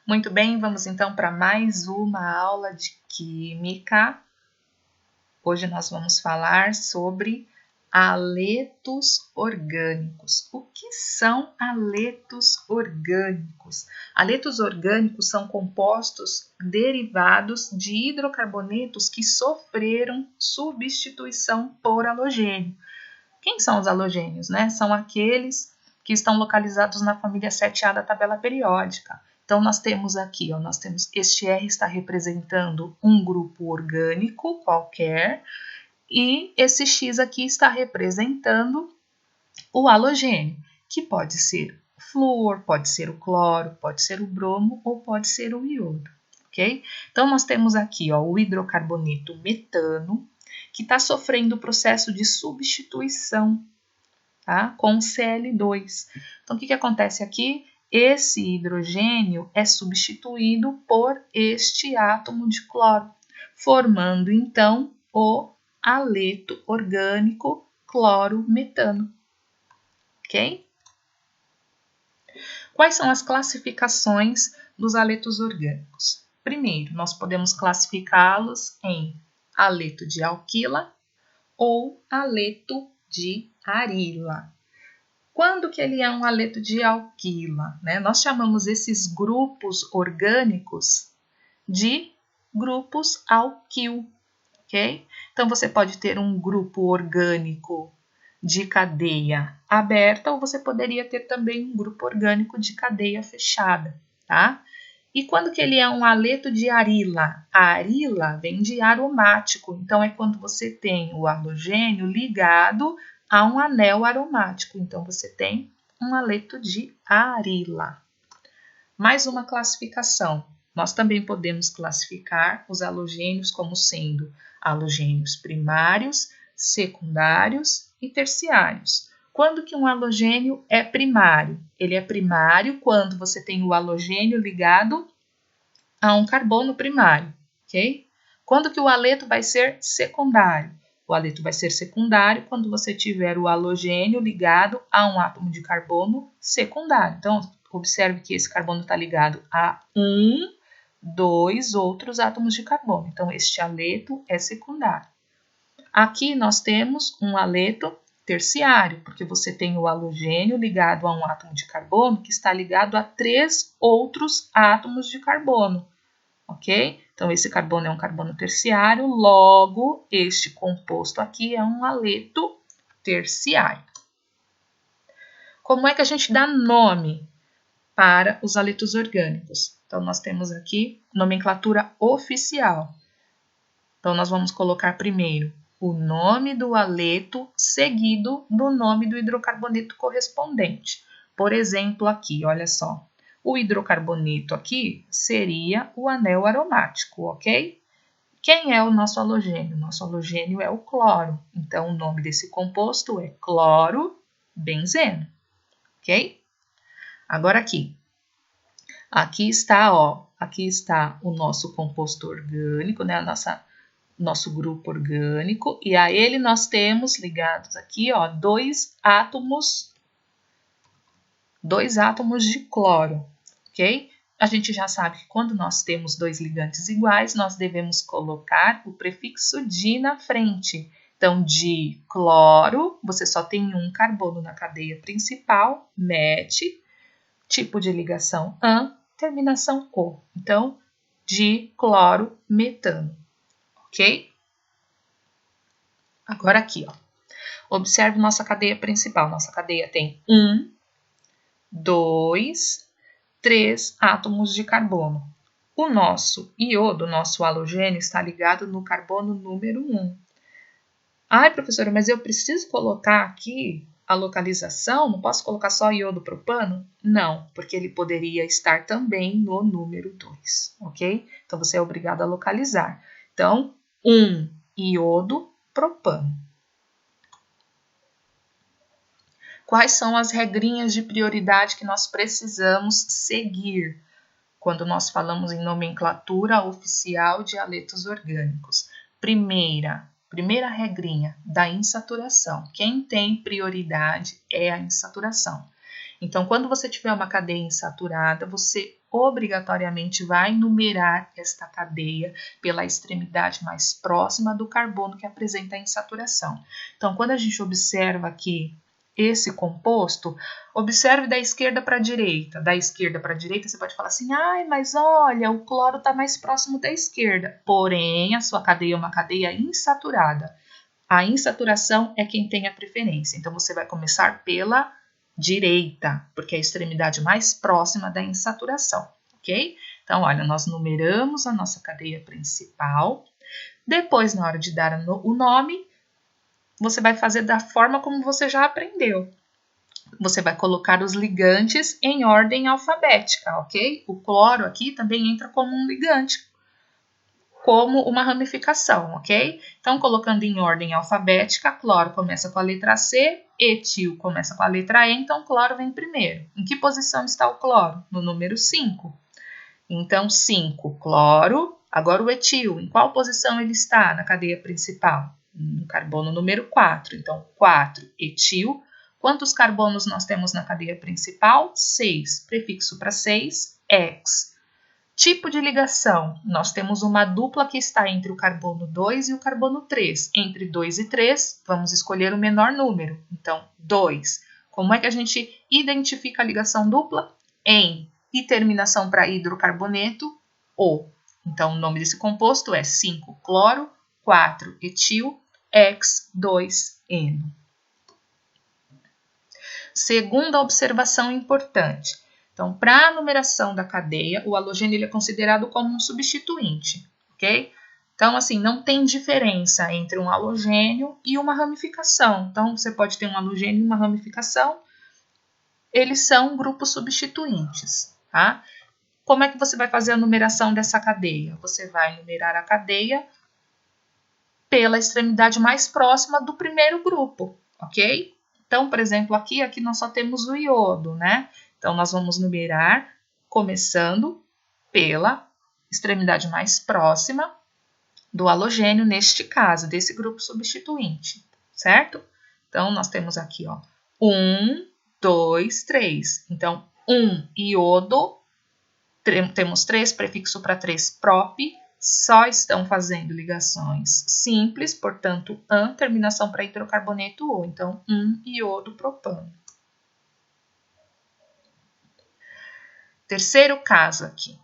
Muito bem, vamos então para mais uma aula de Química. Hoje nós vamos falar sobre haletos orgânicos. O que são haletos orgânicos? Haletos orgânicos são compostos derivados de hidrocarbonetos que sofreram substituição por halogênio. Quem são os halogênios, né? São aqueles que estão localizados na família 7A da tabela periódica. Então, nós temos aqui, este R está representando um grupo orgânico qualquer e esse X aqui está representando o halogênio, que pode ser o flúor, pode ser o cloro, pode ser o bromo ou pode ser o iodo, ok? Então, nós temos aqui o hidrocarboneto metano, que está sofrendo o processo de substituição, tá? Com Cl2. Então, o que acontece aqui? Esse hidrogênio é substituído por este átomo de cloro, formando então o haleto orgânico cloro-metano, ok? Quais são as classificações dos haletos orgânicos? Primeiro, nós podemos classificá-los em haleto de alquila ou haleto de arila. Quando que ele é um haleto de alquila, né? Nós chamamos esses grupos orgânicos de grupos alquil, ok? Então, você pode ter um grupo orgânico de cadeia aberta ou você poderia ter também um grupo orgânico de cadeia fechada, tá? E quando que ele é um haleto de arila? A arila vem de aromático, então é quando você tem o halogênio ligado a um anel aromático, então você tem um haleto de arila. Mais uma classificação, nós também podemos classificar os halogênios como sendo halogênios primários, secundários e terciários. Quando que um halogênio é primário? Ele é primário quando você tem o halogênio ligado a um carbono primário, ok? Quando que o haleto vai ser secundário? O haleto vai ser secundário quando você tiver o halogênio ligado a um átomo de carbono secundário. Então, observe que esse carbono está ligado a dois outros átomos de carbono. Então, este haleto é secundário. Aqui nós temos um haleto terciário, porque você tem o halogênio ligado a um átomo de carbono que está ligado a 3 outros átomos de carbono, ok? Então, esse carbono é um carbono terciário, logo, este composto aqui é um haleto terciário. Como é que a gente dá nome para os haletos orgânicos? Então, nós temos aqui nomenclatura oficial. Então, nós vamos colocar primeiro o nome do haleto seguido do nome do hidrocarboneto correspondente. Por exemplo, aqui, olha só. O hidrocarboneto aqui seria o anel aromático, ok? Quem é o nosso halogênio? Nosso halogênio é o cloro. Então, o nome desse composto é cloro-benzeno, ok? Agora aqui. Aqui está o nosso composto orgânico, né? Nosso grupo orgânico. E a ele nós temos ligados aqui, dois átomos de cloro, ok? A gente já sabe que quando nós temos dois ligantes iguais, nós devemos colocar o prefixo di na frente. Então, dicloro, você só tem um carbono na cadeia principal, met, tipo de ligação an, terminação o. Então, diclorometano, ok? Agora aqui, observe nossa cadeia principal. Nossa cadeia tem 2, 3 átomos de carbono. O nosso iodo, nosso halogênio, está ligado no carbono número 1. Ai, professora, mas eu preciso colocar aqui a localização? Não posso colocar só iodo propano? Não, porque ele poderia estar também no número 2, ok? Então, você é obrigado a localizar. Então, iodo propano. Quais são as regrinhas de prioridade que nós precisamos seguir quando nós falamos em nomenclatura oficial de haletos orgânicos? Primeira regrinha da insaturação. Quem tem prioridade é a insaturação. Então, quando você tiver uma cadeia insaturada, você obrigatoriamente vai numerar esta cadeia pela extremidade mais próxima do carbono que apresenta a insaturação. Então, quando a gente observa aqui esse composto, observe da esquerda para a direita. Da esquerda para a direita, você pode falar assim, ai, mas olha, o cloro está mais próximo da esquerda. Porém, a sua cadeia é uma cadeia insaturada. A insaturação é quem tem a preferência. Então, você vai começar pela direita, porque é a extremidade mais próxima da insaturação, ok? Então, olha, nós numeramos a nossa cadeia principal. Depois, na hora de dar o nome, você vai fazer da forma como você já aprendeu. Você vai colocar os ligantes em ordem alfabética, ok? O cloro aqui também entra como um ligante, como uma ramificação, ok? Então, colocando em ordem alfabética, cloro começa com a letra C, etil começa com a letra E, então cloro vem primeiro. Em que posição está o cloro? No número 5. Então, 5, cloro. Agora o etil, em qual posição ele está na cadeia principal? No carbono número 4. Então, 4, etil. Quantos carbonos nós temos na cadeia principal? 6. Prefixo para 6, ex. Tipo de ligação, nós temos uma dupla que está entre o carbono 2 e o carbono 3. Entre 2 e 3, vamos escolher o menor número. Então, 2. Como é que a gente identifica a ligação dupla? Em e terminação para hidrocarboneto, O. Então, o nome desse composto é 5-cloro, 4-etil, X2-eno. Segunda observação importante. Então, para a numeração da cadeia, o halogênio ele é considerado como um substituinte, ok? Então, assim, não tem diferença entre um halogênio e uma ramificação. Então, você pode ter um halogênio e uma ramificação, eles são grupos substituintes, tá? Como é que você vai fazer a numeração dessa cadeia? Você vai numerar a cadeia pela extremidade mais próxima do primeiro grupo, ok? Então, por exemplo, aqui nós só temos o iodo, né? Então, nós vamos numerar começando pela extremidade mais próxima do halogênio, neste caso, desse grupo substituinte, certo? Então, nós temos aqui, ó, 1, 2, 3. Então, 1, iodo, temos 3, prefixo para 3, prop, só estão fazendo ligações simples, portanto, an, terminação para hidrocarboneto O. Então, 1, iodo, propano. Terceiro caso aqui.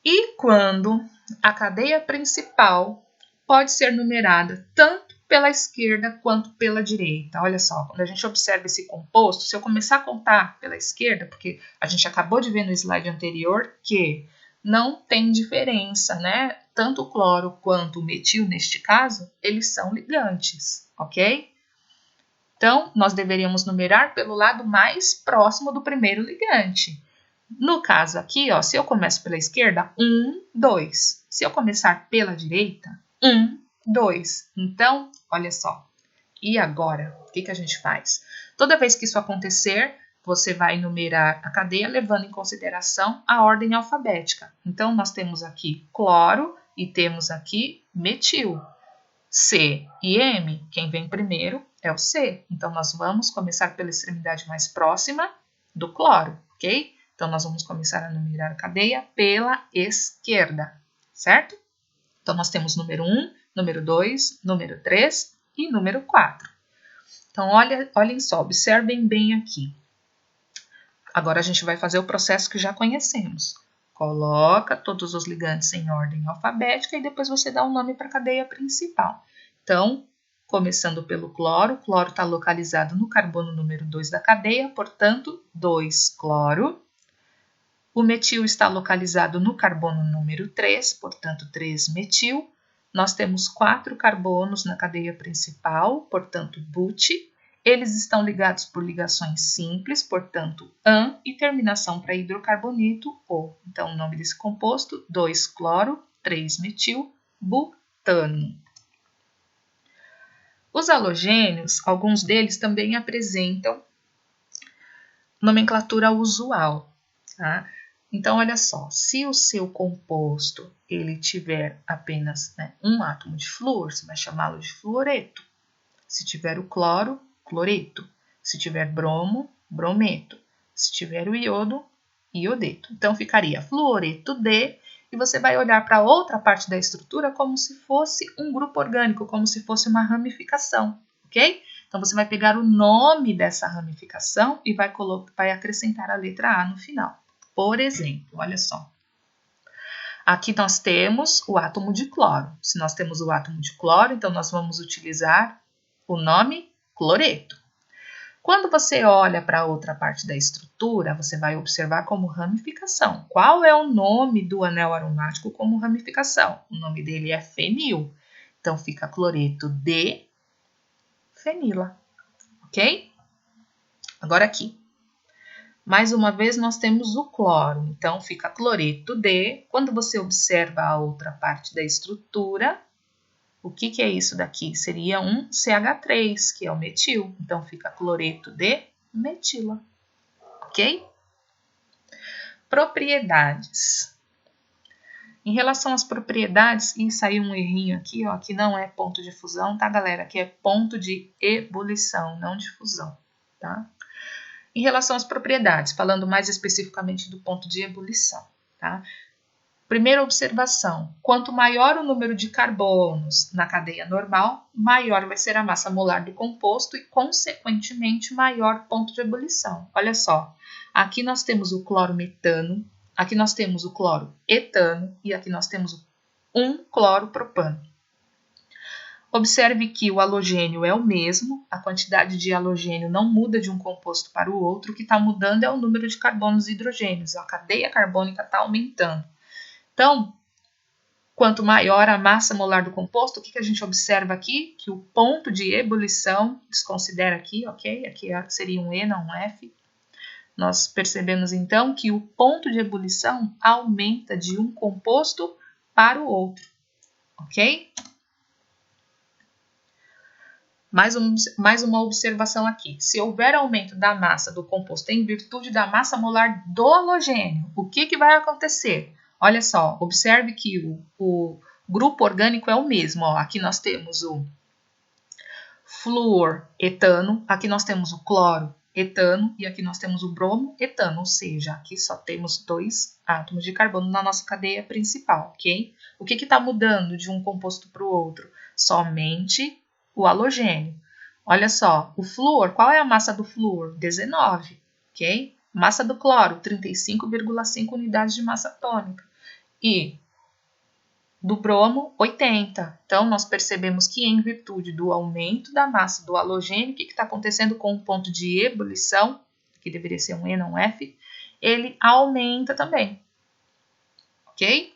E quando a cadeia principal pode ser numerada tanto pela esquerda quanto pela direita? Olha só, quando a gente observa esse composto, se eu começar a contar pela esquerda, porque a gente acabou de ver no slide anterior que não tem diferença, né? Tanto o cloro quanto o metil, neste caso, eles são ligantes, ok? Então, nós deveríamos numerar pelo lado mais próximo do primeiro ligante. No caso aqui, ó, se eu começo pela esquerda, 1, 2. Se eu começar pela direita, 1, 2. Então, olha só. E agora, o que a gente faz? Toda vez que isso acontecer, você vai numerar a cadeia levando em consideração a ordem alfabética. Então, nós temos aqui cloro e temos aqui metil. C e M, quem vem primeiro é o C. Então, nós vamos começar pela extremidade mais próxima do cloro, ok? Então, nós vamos começar a numerar a cadeia pela esquerda, certo? Então, nós temos número 1, número 2, número 3 e número 4. Então, olhem só, observem bem aqui. Agora, a gente vai fazer o processo que já conhecemos. Coloca todos os ligantes em ordem alfabética e depois você dá um nome para a cadeia principal. Então, começando pelo cloro, o cloro está localizado no carbono número 2 da cadeia, portanto, 2-cloro. O metil está localizado no carbono número 3, portanto, 3-metil. Nós temos 4 carbonos na cadeia principal, portanto, but. Eles estão ligados por ligações simples, portanto, an, e terminação para hidrocarboneto, O. Então, o nome desse composto, 2-cloro, 3-metil, butano. Os halogênios, alguns deles também apresentam nomenclatura usual, tá? Então, olha só, se o seu composto ele tiver apenas, né, um átomo de flúor, você vai chamá-lo de fluoreto. Se tiver o cloro, cloreto. Se tiver bromo, brometo. Se tiver o iodo, iodeto. Então, ficaria fluoreto de, e você vai olhar para outra parte da estrutura como se fosse um grupo orgânico, como se fosse uma ramificação, ok? Então, você vai pegar o nome dessa ramificação e vai acrescentar a letra A no final. Por exemplo, olha só. Aqui nós temos o átomo de cloro. Se nós temos o átomo de cloro, então nós vamos utilizar o nome cloreto. Quando você olha para outra parte da estrutura, você vai observar como ramificação. Qual é o nome do anel aromático como ramificação? O nome dele é fenil. Então, fica cloreto de fenila, ok? Agora aqui. Mais uma vez, nós temos o cloro, então fica cloreto de. Quando você observa a outra parte da estrutura, o que é isso daqui? Seria um CH3, que é o metil. Então, fica cloreto de metila, ok? Propriedades. Em relação às propriedades, e saiu um errinho aqui, ó, aqui não é ponto de fusão, tá, galera? Aqui é ponto de ebulição, não de fusão, tá? Em relação às propriedades, falando mais especificamente do ponto de ebulição, tá? Primeira observação, quanto maior o número de carbonos na cadeia normal, maior vai ser a massa molar do composto e, consequentemente, maior ponto de ebulição. Olha só, aqui nós temos o clorometano, aqui nós temos o cloroetano e aqui nós temos um cloropropano. Observe que o halogênio é o mesmo, a quantidade de halogênio não muda de um composto para o outro, o que está mudando é o número de carbonos e hidrogênios, a cadeia carbônica está aumentando. Então, quanto maior a massa molar do composto, o que a gente observa aqui? Que o ponto de ebulição, desconsidera aqui, ok? Aqui seria um E, não um F. Nós percebemos então que o ponto de ebulição aumenta de um composto para o outro, ok? Mais uma observação aqui. Se houver aumento da massa do composto em virtude da massa molar do halogênio, o que vai acontecer? Olha só, observe que o grupo orgânico é o mesmo. Ó. Aqui nós temos o fluoretano, aqui nós temos o cloroetano e aqui nós temos o bromoetano, ou seja, aqui só temos 2 átomos de carbono na nossa cadeia principal, ok? O que está mudando de um composto para o outro? Somente o halogênio. Olha só, o flúor, qual é a massa do flúor? 19, ok? Massa do cloro, 35,5 unidades de massa atômica. E do bromo, 80. Então, nós percebemos que em virtude do aumento da massa do halogênio, o que está acontecendo com o ponto de ebulição, que deveria ser um E, não um F, ele aumenta também, ok?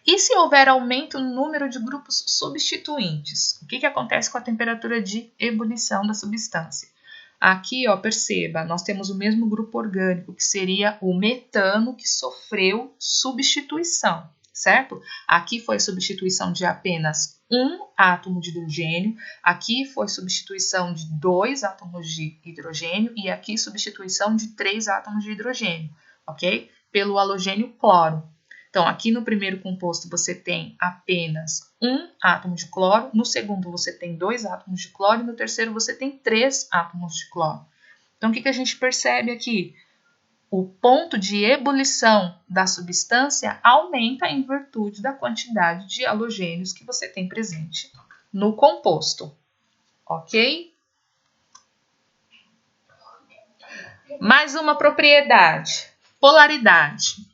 E se houver aumento no número de grupos substituintes? O que acontece com a temperatura de ebulição da substância? Aqui, ó, perceba, nós temos o mesmo grupo orgânico, que seria o metano, que sofreu substituição, certo? Aqui foi substituição de apenas um átomo de hidrogênio, aqui foi substituição de 2 átomos de hidrogênio e aqui substituição de 3 átomos de hidrogênio, ok? Pelo halogênio cloro. Então, aqui no primeiro composto você tem apenas um átomo de cloro, no segundo você tem 2 átomos de cloro e no terceiro você tem 3 átomos de cloro. Então, o que a gente percebe aqui? O ponto de ebulição da substância aumenta em virtude da quantidade de halogênios que você tem presente no composto, ok? Mais uma propriedade, polaridade.